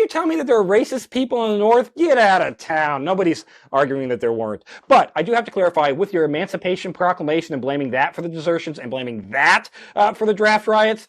you tell me that there are racist people in the North? Get out of town. Nobody's arguing that there weren't. But I do have to clarify, with your Emancipation Proclamation and blaming that for the desertions and blaming that for the draft riots,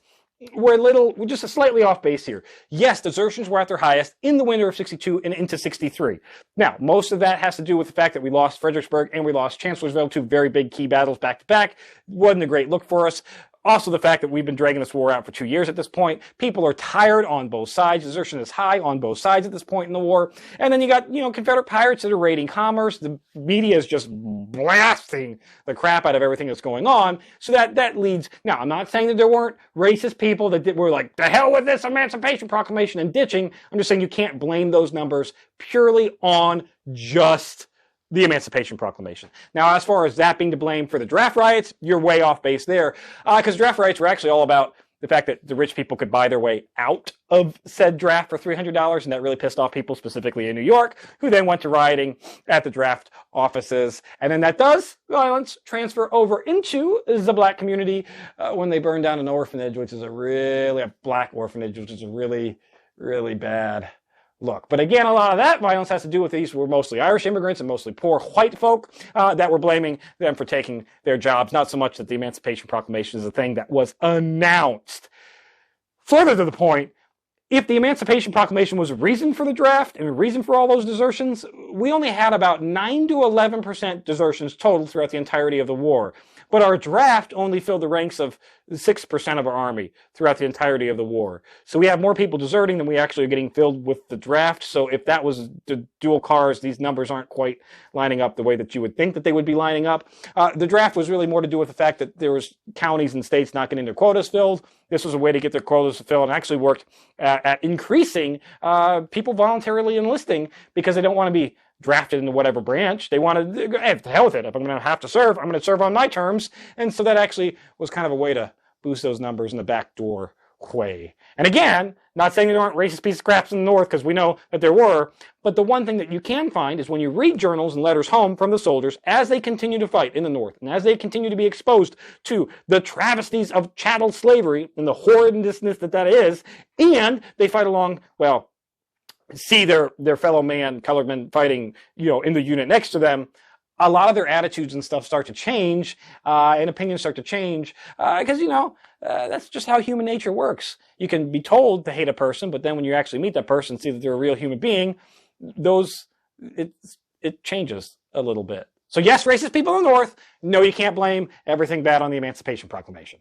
we're just slightly off base here. Yes, desertions were at their highest in the winter of 62 and into 63. Now, most of that has to do with the fact that we lost Fredericksburg and we lost Chancellorsville, two very big key battles back to back. Wasn't a great look for us. Also, the fact that we've been dragging this war out for 2 years at this point. People are tired on both sides. Desertion is high on both sides at this point in the war. And then you got, Confederate pirates that are raiding commerce. The media is just blasting the crap out of everything that's going on. So that leads. Now, I'm not saying that there weren't racist people that were like, the hell with this Emancipation Proclamation and ditching. I'm just saying you can't blame those numbers purely on just the Emancipation Proclamation. Now, as far as that being to blame for the draft riots, you're way off base there, because draft riots were actually all about the fact that the rich people could buy their way out of said draft for $300, and that really pissed off people, specifically in New York, who then went to rioting at the draft offices. And then that does violence transfer over into the black community when they burn down an orphanage, which is a black orphanage, which is a really, really bad look. But again, a lot of that violence has to do with these were mostly Irish immigrants and mostly poor white folk that were blaming them for taking their jobs, not so much that the Emancipation Proclamation is a thing that was announced. Further to the point, if the Emancipation Proclamation was a reason for the draft and a reason for all those desertions, we only had about 9 to 11% desertions total throughout the entirety of the war. But our draft only filled the ranks of 6% of our army throughout the entirety of the war. So we have more people deserting than we actually are getting filled with the draft. So if that was the dual cars, these numbers aren't quite lining up the way that you would think that they would be lining up. The draft was really more to do with the fact that there was counties and states not getting their quotas filled. This was a way to get their quotas filled, and actually worked at increasing people voluntarily enlisting, because they don't want to be drafted into whatever branch. They wanted, hey, to hell with it. If I'm going to have to serve, I'm going to serve on my terms. And so that actually was kind of a way to boost those numbers in the backdoor way. And again, not saying there aren't racist pieces of crap in the North, because we know that there were. But the one thing that you can find is when you read journals and letters home from the soldiers as they continue to fight in the North, and as they continue to be exposed to the travesties of chattel slavery and the horrendousness that is, and they fight along, see their fellow man, colored men fighting, in the unit next to them, a lot of their attitudes and stuff start to change, and opinions start to change, because, that's just how human nature works. You can be told to hate a person, but then when you actually meet that person, see that they're a real human being, it changes a little bit. So yes, racist people in the North. No, you can't blame everything bad on the Emancipation Proclamation.